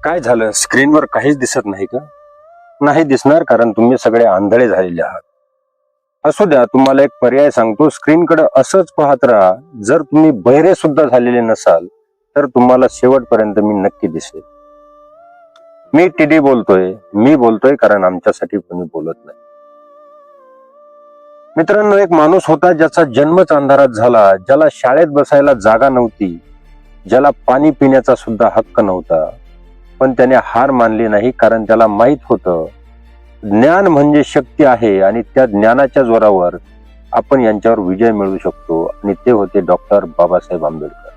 काय झालं? स्क्रीनवर काहीच दिसत नाही का? नाही दिसणार, कारण तुम्ही सगळे आंधळे झालेले आहात. असू द्या, तुम्हाला एक पर्याय सांगतो. स्क्रीनकडे असंच पाहत राहा. जर तुम्ही बहिरे सुद्धा झालेले नसाल तर तुम्हाला शेवटपर्यंत मी नक्की दिसेल. मी टीडी बोलतोय. मी बोलतोय कारण आमच्यासाठी कोणी बोलत नाही. मित्रांनो, एक माणूस होता ज्याचा जन्मच अंधारात झाला, ज्याला शाळेत बसायला जागा नव्हती, ज्याला पाणी पिण्याचा सुद्धा हक्क नव्हता. पण त्याने हार मानली नाही, कारण त्याला माहित होतं ज्ञान म्हणजे शक्ती आहे आणि त्या ज्ञानाच्या जोरावर आपण यांच्यावर विजय मिळवू शकतो. आणि ते होते डॉक्टर बाबासाहेब आंबेडकर.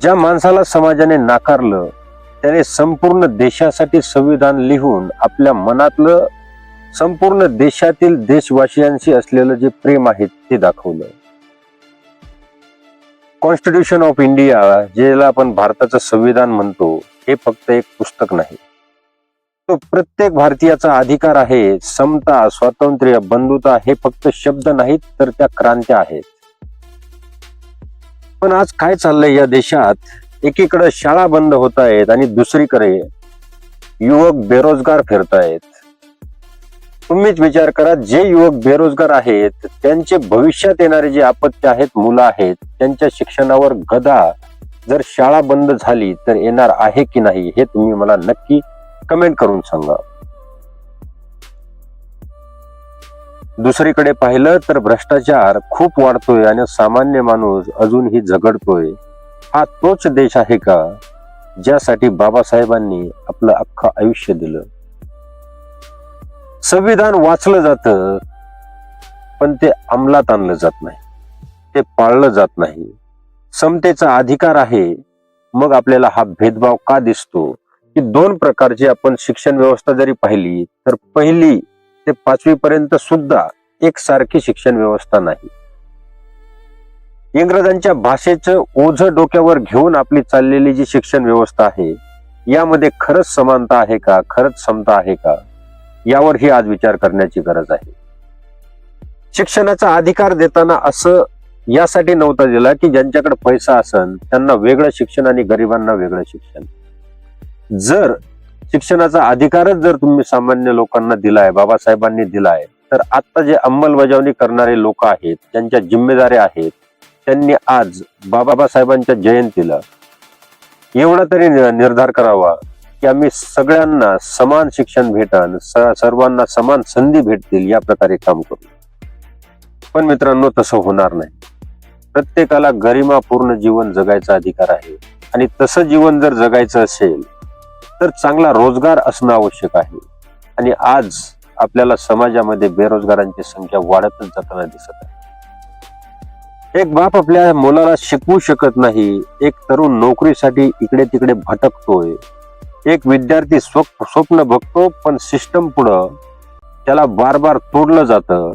ज्या माणसाला समाजाने नाकारलं, त्याने संपूर्ण देशासाठी संविधान लिहून आपल्या मनातलं संपूर्ण देशातील देशवासियांशी असलेलं जे प्रेम आहे ते दाखवलं. कॉन्स्टिट्यूशन ऑफ इंडिया, ज्याला आपण भारताचं संविधान म्हणतो, हे फक्त एक पुस्तक नाही. तो प्रत्येक भारतीयाचा अधिकार आहे. समता, स्वातंत्र्य, बंधुता हे फक्त शब्द नाहीत, तर त्या क्रांत्या आहेत. पण आज काय चाललंय या देशात? एकीकडे शाळा बंद होत आहेत आणि दुसरीकडे युवक बेरोजगार फिरतायत. तुम्हीच विचार करा, जे युवक बेरोजगार आहेत त्यांचे भविष्यात येणारे जे अपत्य आहेत, मुलं आहेत, त्यांच्या शिक्षणावर गदा जर शाळा बंद झाली तर येणार आहे की नाही, हे तुम्ही मला नक्की कमेंट करून सांगा. दुसरीकडे पाहिलं तर भ्रष्टाचार खूप वाढतोय आणि सामान्य माणूस अजूनही झगडतोय. हा तोच देश आहे का ज्यासाठी बाबासाहेबांनी आपलं अख्खं आयुष्य दिलं? संविधान वाचलं जातं, पण ते अंमलात आणलं जात नाही, ते पाळलं जात नाही. समतेचा अधिकार आहे, मग आपल्याला हा भेदभाव का दिसतो की दोन प्रकारची आपण शिक्षण व्यवस्था जरी पाहिली तर पहिली ते 5वी पर्यंत सुद्धा एकसारखी शिक्षण व्यवस्था नाही. इंग्रजांच्या भाषेचं ओझं डोक्यावर घेऊन आपली चाललेली जी शिक्षण व्यवस्था आहे, यामध्ये खरंच समानता आहे का, खरंच समता आहे का, यावरही आज विचार करण्याची गरज आहे. शिक्षणाचा अधिकार देताना असं यासाठी नव्हता दिला की ज्यांच्याकडे पैसा असेल त्यांना वेगळं शिक्षण आणि गरिबांना वेगळं शिक्षण. जर शिक्षणाचा अधिकारच जर तुम्ही सामान्य लोकांना दिलाय, बाबासाहेबांनी दिलाय, तर आता जे अंमलबजावणी करणारे लोक आहेत, ज्यांच्या जिम्मेदाऱ्या आहेत, त्यांनी आज बाबासाहेबांच्या जयंतीला एवढा तरी निर्धार करावा की आम्ही सगळ्यांना समान शिक्षण भेटन, सर्वांना समान संधी भेटतील, या प्रकारे काम करू. पण मित्रांनो, तसं होणार नाही. प्रत्येकाला गरिमापूर्ण जीवन जगायचा अधिकार आहे आणि तसं जीवन जर जगायचं असेल तर चांगला रोजगार असणं आवश्यक आहे. आणि आज आपल्याला समाजामध्ये बेरोजगारांची संख्या वाढतच जाताना दिसत आहे. एक बाप आपल्या मुलाला शिकवू शकत नाही, एक तरुण नोकरीसाठी इकडे तिकडे भटकतोय, एक विद्यार्थी स्वप्न बघतो, पण सिस्टम पुढं त्याला बार बार तोडलं जातं.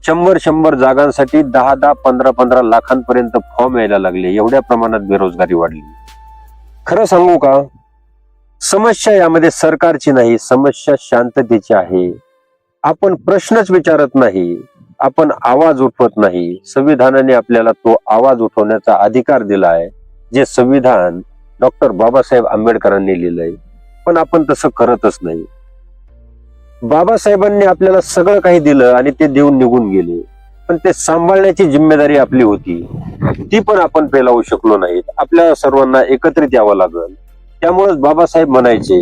100 जागांसाठी 10 15 लाखांपर्यंत फॉर्म यायला लागले. एवढ्या प्रमाणात बेरोजगारी वाढली. खरं सांगू का, समस्या यामध्ये सरकारची नाही, समस्या शांततेची आहे. आपण प्रश्नच विचारत नाही, आपण आवाज उठवत नाही. संविधानाने आपल्याला तो आवाज उठवण्याचा अधिकार दिलाय, जे संविधान डॉक्टर बाबासाहेब आंबेडकरांनी लिहिलंय, पण आपण तसं करतच नाही. बाबासाहेबांनी आपल्याला सगळं काही दिलं आणि ते देऊन निघून गेले, पण ते सांभाळण्याची जिम्मेदारी आपली होती, ती पण आपण पेलावू शकलो नाहीत. आपल्या सर्वांना एकत्रित यावं लागल. त्यामुळेच बाबासाहेब म्हणायचे,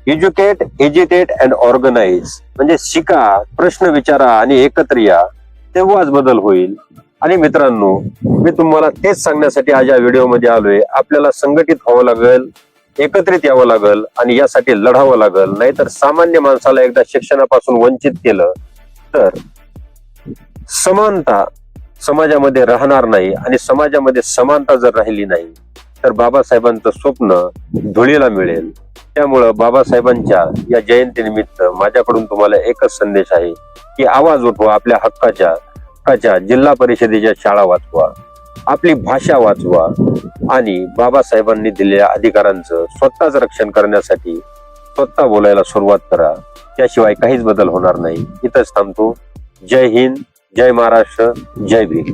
एज्युकेट, एज्युकेट अँड ऑर्गनाइज, म्हणजे शिका, प्रश्न विचारा आणि एकत्र या, तेव्हाच बदल होईल. आणि मित्रांनो, मी तुम्हाला तेच सांगण्यासाठी आज या व्हिडिओमध्ये आलोय. आपल्याला संघटित व्हावं लागेल, एकत्रित यावं लागेल आणि यासाठी लढावं लागेल. नाहीतर सामान्य माणसाला एकदा शिक्षणापासून वंचित केलं तर समानता समाजामध्ये राहणार नाही. आणि समाजामध्ये समानता जर राहिली नाही तर बाबासाहेबांचं स्वप्न धुळीला मिळेल. त्यामुळं बाबासाहेबांच्या या जयंतीनिमित्त माझ्याकडून तुम्हाला एकच संदेश आहे की आवाज उठवा, आपल्या हक्काच्या जिल्हा परिषदेच्या शाळा वाचवा, आपली भाषा वाचवा आणि बाबासाहेबांनी दिलेल्या अधिकारांचं स्वतःच रक्षण करण्यासाठी स्वतः बोलायला सुरुवात करा. त्याशिवाय काहीच बदल होणार नाही. इथंच थांबतो. जय हिंद, जय महाराष्ट्र, जय भीम.